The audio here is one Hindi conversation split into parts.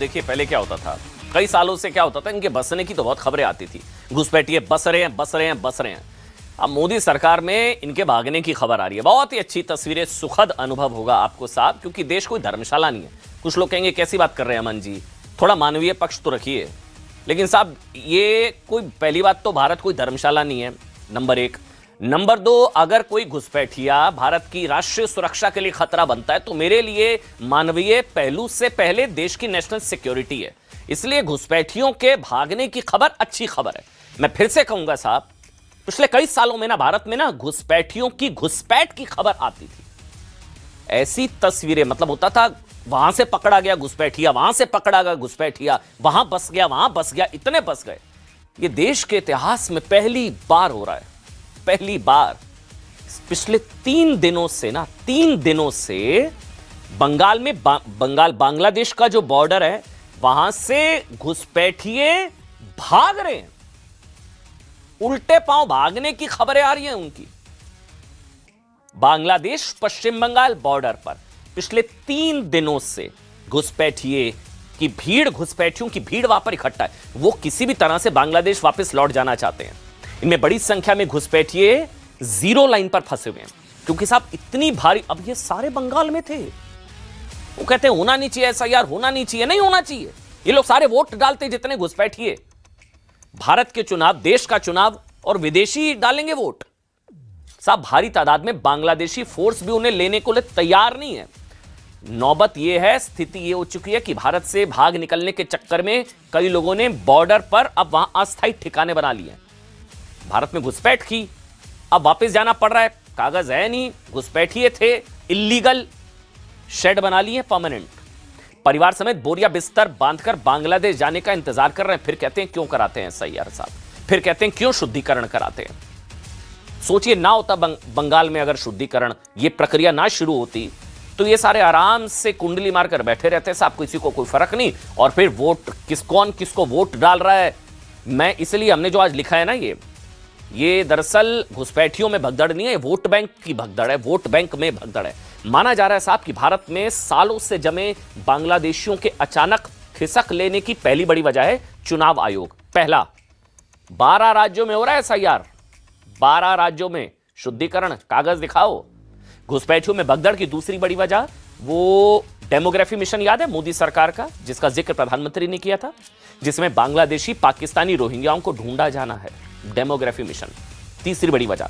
देखिए पहले क्या होता था, कई सालों से क्या होता था, इनके बसने की तो बहुत खबरें आती थी। घुसपैठिए बस रहे हैं, बस रहे हैं, बस रहे हैं। अब मोदी सरकार में इनके भागने की खबर आ रही है। बहुत ही अच्छी तस्वीरें, सुखद अनुभव होगा आपको साहब, क्योंकि देश कोई धर्मशाला नहीं है। कुछ लोग कहेंगे कैसी बात कर रहे हैं अमन जी, थोड़ा मानवीय पक्ष तो रखिए। लेकिन साहब ये कोई, पहली बात तो भारत कोई धर्मशाला नहीं है, नंबर एक। नंबर दो, अगर कोई घुसपैठिया भारत की राष्ट्रीय सुरक्षा के लिए खतरा बनता है तो मेरे लिए मानवीय पहलू से पहले देश की नेशनल सिक्योरिटी है। इसलिए घुसपैठियों के भागने की खबर अच्छी खबर है। मैं फिर से कहूंगा साहब, पिछले कई सालों में ना भारत में ना घुसपैठियों की घुसपैठ की खबर आती थी। ऐसी तस्वीरें, मतलब होता था वहां से पकड़ा गया घुसपैठिया, वहां से पकड़ा गया घुसपैठिया, वहां बस गया, वहां बस गया, इतने बस गए। ये देश के इतिहास में पहली बार हो रहा है, पहली बार। पिछले 3 दिनों से ना, 3 दिनों से बंगाल में बंगाल बांग्लादेश का जो बॉर्डर है, वहां से घुसपैठिए भाग रहे हैं। उल्टे पांव भागने की खबरें आ रही हैं उनकी। बांग्लादेश पश्चिम बंगाल बॉर्डर पर पिछले 3 दिनों से घुसपैठिए की भीड़, घुसपैठियों की भीड़ वहां पर इकट्ठा है। वो किसी भी तरह से बांग्लादेश वापस लौट जाना चाहते हैं। इनमें बड़ी संख्या में घुसपैठिए जीरो लाइन पर फंसे हुए हैं, क्योंकि साहब इतनी भारी, अब ये सारे बंगाल में थे। वो कहते हैं होना नहीं चाहिए ऐसा, यार होना नहीं चाहिए, नहीं होना चाहिए। ये लोग सारे वोट डालते जितने घुसपैठिए, भारत के चुनाव, देश का चुनाव, और विदेशी डालेंगे वोट। साहब भारी तादाद में बांग्लादेशी फोर्स भी उन्हें लेने को लिए तैयार नहीं है। नौबत यह है, स्थिति यह हो चुकी है कि भारत से भाग निकलने के चक्कर में कई लोगों ने बॉर्डर पर अब वहां अस्थायी ठिकाने बना लिए हैं। भारत में घुसपैठ की, अब वापस जाना पड़ रहा है, कागज है नहीं, घुसपैठिए थे, इल्लीगल शेड बना लिए परमानेंट, परिवार समेत बोरिया बिस्तर बांधकर बांग्लादेश जाने का इंतजार कर रहे हैं। फिर कहते हैं क्यों कराते हैं एसआईआर साहब, फिर कहते हैं क्यों शुद्धिकरण कराते हैं। सोचिए ना होता बंगाल में, अगर शुद्धिकरण, ये प्रक्रिया ना शुरू होती तो ये सारे आराम से कुंडली मारकर बैठे रहते साहब, किसी को कोई फर्क नहीं। और फिर वोट कौन किसको वोट डाल रहा है, मैं इसलिए, हमने जो आज लिखा है ना, ये दरअसल घुसपैठियों में भगदड़ नहीं है, वोट बैंक की भगदड़ है, वोट बैंक में भगदड़ है। माना जा रहा है साहब कि भारत में सालों से जमे बांग्लादेशियों के अचानक खिसक लेने की पहली बड़ी वजह है चुनाव आयोग। पहला, 12 राज्यों में हो रहा है एसआईआर, 12 राज्यों में शुद्धिकरण, कागज दिखाओ। घुसपैठियों में भगदड़ की दूसरी बड़ी वजह, वो डेमोग्राफी मिशन याद है मोदी सरकार का, जिसका जिक्र प्रधानमंत्री ने किया था, जिसमें बांग्लादेशी पाकिस्तानी रोहिंग्याओं को ढूंढा जाना है, डेमोग्राफी मिशन। तीसरी बड़ी वजह,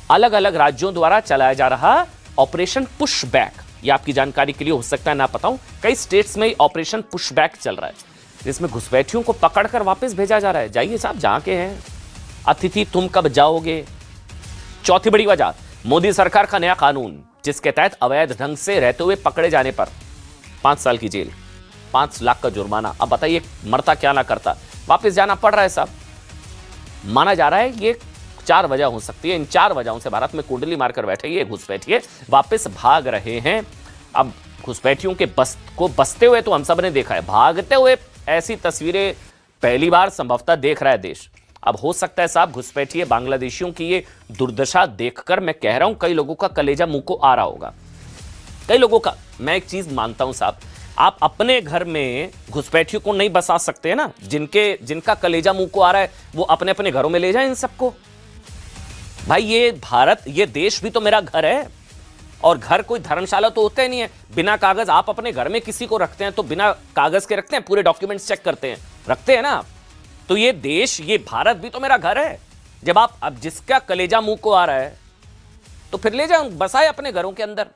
अलग अलग राज्यों द्वारा चलाया जा रहा ऑपरेशन पुशबैक। ये आपकी जानकारी के लिए हो सकता है ना पता हो, कई स्टेट्स में ऑपरेशन पुशबैक चल रहा है, जिसमें घुसपैठियों को पकड़कर वापस भेजा जा रहा है। जाइए साहब जहां के हैं, अतिथि तुम कब जाओगे। चौथी बड़ी वजह, मोदी सरकार का नया कानून, जिसके तहत अवैध ढंग से रहते हुए पकड़े जाने पर 5 साल की जेल, 5 लाख का जुर्माना। अब बताइए मरता क्या ना करता, वापस जाना पड़ रहा है साहब। माना जा रहा है ये 4 वजह हो सकती है। इन 4 वजहों से भारत में कुंडली मारकर बैठे ये घुसपैठिए वापस भाग रहे हैं। अब घुसपैठियों के बसते हुए तो हम सब ने देखा है, भागते हुए ऐसी तस्वीरें पहली बार संभवतः देख रहा है देश। अब हो सकता है साहब घुसपैठिए बांग्लादेशियों की ये दुर्दशा देखकर, मैं कह रहा हूं, कई लोगों का कलेजा मुंह को आ रहा होगा। कई लोगों का, मैं एक चीज मानता हूं साहब, आप अपने घर में घुसपैठियों को नहीं बसा सकते हैं ना। जिनका कलेजा मुंह को आ रहा है वो अपने अपने घरों में ले जाएं इन सबको। भाई ये भारत, ये देश भी तो मेरा घर है, और घर कोई धर्मशाला तो होता ही नहीं है। बिना कागज आप अपने घर में किसी को रखते हैं तो बिना कागज के रखते हैं, पूरे डॉक्यूमेंट्स चेक करते हैं, रखते हैं ना। तो ये देश, ये भारत भी तो मेरा घर है। जब आप, अब जिसका कलेजा मुंह को आ रहा है तो फिर ले जाओ, बसाए अपने घरों के अंदर।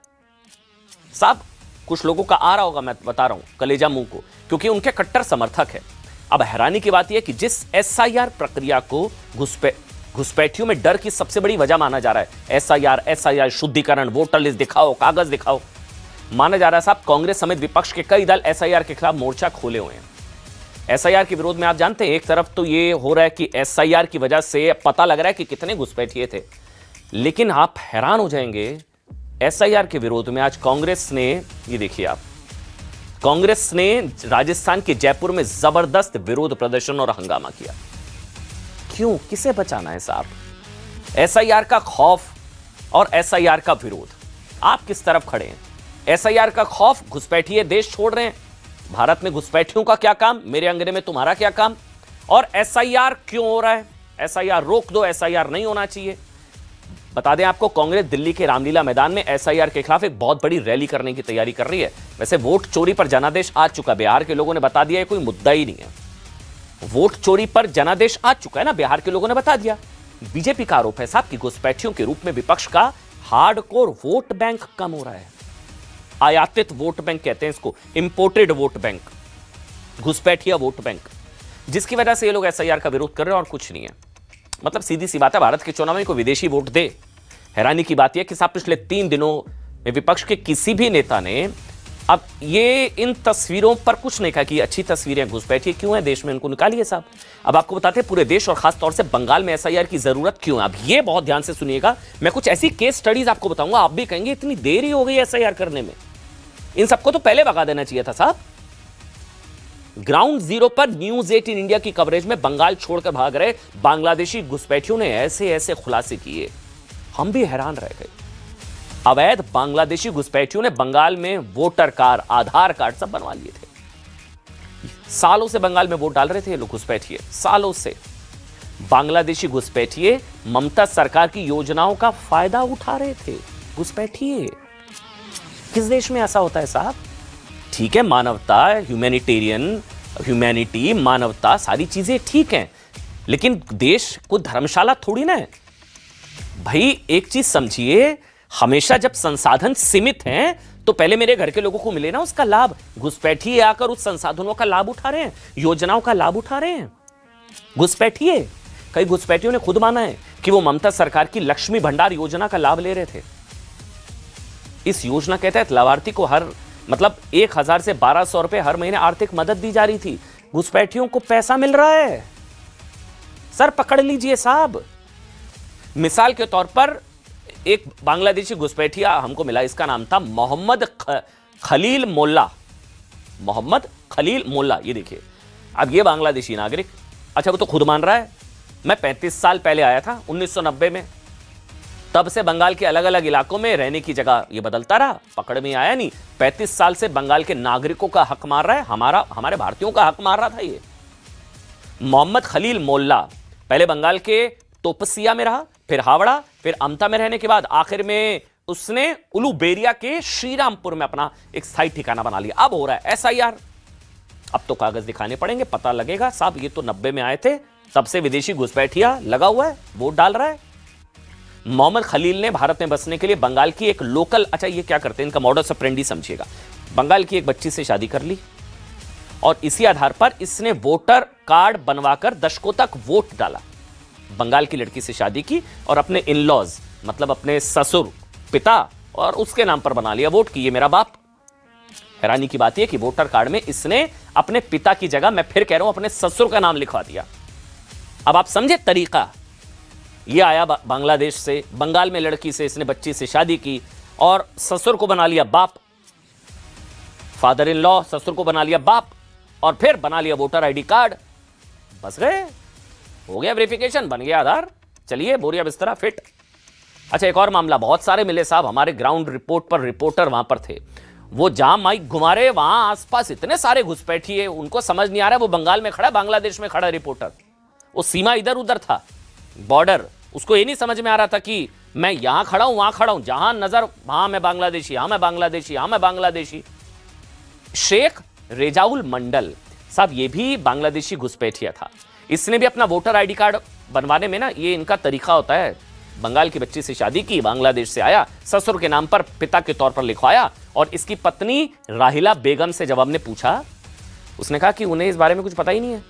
साहब कुछ लोगों का आ रहा होगा, मैं बता रहा हूं, कलेजा मुंह को, क्योंकि उनके कट्टर समर्थक है। अब हैरानी की बात यह कि जिस एसआईआर प्रक्रिया को घुसपैठियों में डर की सबसे बड़ी वजह माना जा रहा है, एसआईआर, शुद्धिकरण, वोटर लिस्ट दिखाओ, कागज दिखाओ, माना जा रहा है साहब कांग्रेस समेत विपक्ष के कई दल एसआईआर के खिलाफ मोर्चा खोले हुए हैं। एसआईआर के विरोध में आप जानते हैं, एक तरफ तो ये हो रहा है कि एसआईआर की वजह से पता लग रहा है कि कितने घुसपैठिए थे, लेकिन आप हैरान हो जाएंगे, एसआईआर के विरोध में आज कांग्रेस ने, ये देखिए आप, कांग्रेस ने राजस्थान के जयपुर में जबरदस्त विरोध प्रदर्शन और हंगामा किया। क्यों, किसे बचाना है साहब? एसआईआर का खौफ और एसआईआर का विरोध, आप किस तरफ खड़े हैं? एसआईआर का खौफ, घुसपैठिए देश छोड़ रहे हैं, भारत में घुसपैठियों का क्या काम, मेरे अंगने में तुम्हारा क्या काम, और एसआईआर क्यों हो रहा है, एसआईआर रोक दो, एसआईआर नहीं होना चाहिए। बता दें आपको, कांग्रेस दिल्ली के रामलीला मैदान में एसआईआर के खिलाफ एक बहुत बड़ी रैली करने की तैयारी कर रही है। वैसे वोट चोरी पर जनादेश आ चुका, बिहार के लोगों ने बता दिया है कोई मुद्दा ही नहीं है। वोट चोरी पर जनादेश आ चुका है ना, बिहार के लोगों ने बता दिया। बीजेपी का आरोप है साहब कि घुसपैठियों के रूप में विपक्ष का हार्डकोर वोट बैंक कम हो रहा है। आयातित वोट बैंक कहते हैं इसको, इंपोर्टेड वोट बैंक, घुसपैठिया वोट बैंक, जिसकी वजह से ये लोग एसआईआर का विरोध कर रहे हैं और कुछ नहीं है। मतलब सीधी सी बात है, भारत के चुनाव में कोई विदेशी वोट दे। हैरानी की बात यह कि साहब पिछले 3 दिनों में विपक्ष के किसी भी नेता ने अब ये इन तस्वीरों पर कुछ नहीं कहा कि अच्छी तस्वीरें घुसपैठिए क्यों है देश में, इनको निकालिए साहब। अब आपको बताते हैं पूरे देश और खास तौर से बंगाल में एसआईआर की जरूरत क्यों है। अब ये बहुत ध्यान से सुनिएगा, मैं कुछ ऐसी केस स्टडीज आपको बताऊंगा, आप भी कहेंगे इतनी देर ही हो गई एसआईआर करने में, इन सबको तो पहले भगा देना चाहिए था साहब। ग्राउंड जीरो पर न्यूज 18 इंडिया की कवरेज में बंगाल छोड़कर भाग रहे बांग्लादेशी घुसपैठियों ने ऐसे ऐसे खुलासे किए, हम भी हैरान रह गए। अवैध बांग्लादेशी घुसपैठियों ने बंगाल में वोटर कार्ड, आधार कार्ड सब बनवा लिए थे। सालों से बंगाल में वोट डाल रहे थे ये लोग घुसपैठिए, सालों से। बांग्लादेशी घुसपैठिए ममता सरकार की योजनाओं का फायदा उठा रहे थे। घुसपैठिए किस देश में ऐसा होता है साहब? ठीक है, मानवता, ह्यूमैनिटी, मानवता, सारी चीजें ठीक हैं, लेकिन देश को धर्मशाला थोड़ी ना है भाई। एक चीज समझिए, हमेशा जब संसाधन सीमित हैं तो पहले मेरे घर के लोगों को मिले ना उसका लाभ। घुसपैठिए आकर उस संसाधनों का लाभ उठा रहे हैं, योजनाओं का लाभ उठा रहे हैं। घुसपैठिए, कई घुसपैठियों ने खुद माना है कि वो ममता सरकार की लक्ष्मी भंडार योजना का लाभ ले रहे थे। इस योजना के तहत लाभार्थी को हर 1000 से 1200 रुपए हर महीने आर्थिक मदद दी जा रही थी। घुसपैठियों को पैसा मिल रहा है, सर पकड़ लीजिए साहब। मिसाल के तौर पर एक बांग्लादेशी घुसपैठिया हमको मिला, इसका नाम था मोहम्मद खलील मोल्ला। मोहम्मद खलील मोल्ला, ये देखिए। अब ये बांग्लादेशी नागरिक, अच्छा वो तो खुद मान रहा है मैं 35 साल पहले आया था 1990 में, तब से बंगाल के अलग अलग इलाकों में रहने की जगह ये बदलता रहा, पकड़ में आया नहीं। 35 साल से बंगाल के नागरिकों का हक मार रहा है, हमारे भारतीयों का हक मार रहा था ये। मोहम्मद खलील मोल्ला पहले बंगाल के तोपसिया में रहा, फिर हावड़ा, फिर अमता में रहने के बाद आखिर में उसने उलूबेरिया के श्रीरामपुर में अपना एक स्थायी ठिकाना बना लिया। अब हो रहा है एसआईआर। अब तो कागज दिखाने पड़ेंगे, पता लगेगा साहब ये तो 90 में आए थे, तब से विदेशी घुसपैठिया लगा हुआ है, वोट डाल रहा है। मोहम्मद खलील ने भारत में बसने के लिए बंगाल की एक लोकल, अच्छा ये क्या करते हैं, इनका मॉडस ऑपरेंडी समझिएगा। बंगाल की एक बच्ची से शादी कर ली और इसी आधार पर इसने वोटर कार्ड बनवाकर दशकों तक वोट डाला। बंगाल की लड़की से शादी की और अपने इन-लॉज, मतलब अपने ससुर, पिता और उसके नाम पर बना लिया वोट की ये मेरा बाप। हैरानी की बात यह कि वोटर कार्ड में इसने अपने पिता की जगह, मैं फिर कह रहा हूं, अपने ससुर का नाम लिखवा दिया। अब आप समझे तरीका। ये आया बांग्लादेश से, बंगाल में लड़की से इसने बच्ची से शादी की और ससुर को बना लिया बाप, फादर इन लॉ, ससुर को बना लिया बाप और फिर बना लिया वोटर आईडी कार्ड। बस गए, हो गया वेरिफिकेशन, बन गया आधार, चलिए बोरिया बिस्तरा फिट। अच्छा एक और मामला, बहुत सारे मिले साहब हमारे ग्राउंड रिपोर्ट पर, रिपोर्टर वहां पर थे, वो जहां माइक घुमा रहे वहां आसपास इतने सारे घुसपैठिए, उनको समझ नहीं आ रहा है वो बंगाल में खड़ा, बांग्लादेश में खड़ा रिपोर्टर, वो सीमा इधर उधर था, बॉर्डर, उसको ये नहीं समझ में आ रहा था कि मैं यहां खड़ा हूं वहां खड़ा हूं, जहां नजर वहां मैं बांग्लादेशी, यहां मैं बांग्लादेशी, यहां मैं बांग्लादेशी। शेख रेजाउल मंडल साहब ये भी बांग्लादेशी घुसपैठिया था, इसने भी अपना वोटर आईडी कार्ड बनवाने में ना, ये इनका तरीका होता है, बंगाल की बच्ची से शादी की, बांग्लादेश से आया, ससुर के नाम पर पिता के तौर पर लिखवाया और इसकी पत्नी राहिला बेगम से जब हमने पूछा, उसने कहा कि उन्हें इस बारे में कुछ पता ही नहीं है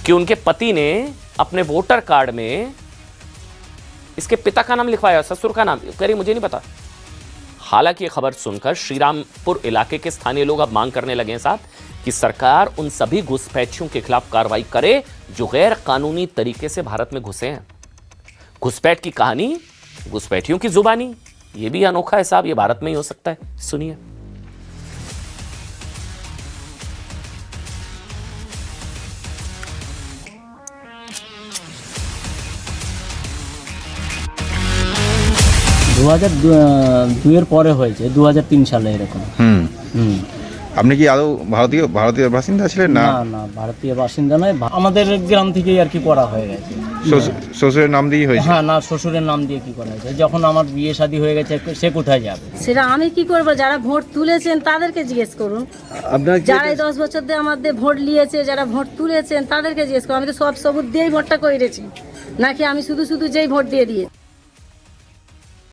कि उनके पति ने अपने वोटर कार्ड में इसके पिता का नाम लिखवाया, ससुर का नाम, कह रही मुझे नहीं पता। हालांकि ये खबर सुनकर श्रीरामपुर इलाके के स्थानीय लोग अब मांग करने लगे हैं साहब कि सरकार उन सभी घुसपैठियों के खिलाफ कार्रवाई करे जो गैर कानूनी तरीके से भारत में घुसे हैं। घुसपैठ की कहानी, घुसपैठियों की जुबानी, ये भी अनोखा है साहब, ये भारत में ही हो सकता है। सुनिए। দুয়ের পরে হয়েছে 2003 সালে এরকম। আপনি কি আদৌ ভারতীয় বাসিন্দা ছিলেন না? না না, ভারতীয় বাসিন্দা নয়, আমাদের গ্রাম থেকেই আর কি করা হয়ে গেছে। শ্বশুরের নাম দিয়ে হয়েছে? হ্যাঁ, না শ্বশুরের নাম দিয়ে কি করা হয়েছে? যখন আমার বিয়ে শাদী হয়ে গেছে সে কোথায় যাবে? সেটা আমি কি করব? যারা ভোট তুলেছেন তাদেরকে জিজ্ঞেস করুন। যারা এই 10 বছর দিয়ে আমাদের ভোট নিয়েছে, যারা ভোট তুলেছেন তাদেরকে জিজ্ঞেস করুন। আমি তো সব সবুজ দিয়েই ভোটটা করেছি, নাকি আমি শুধু যেই ভোট দিয়ে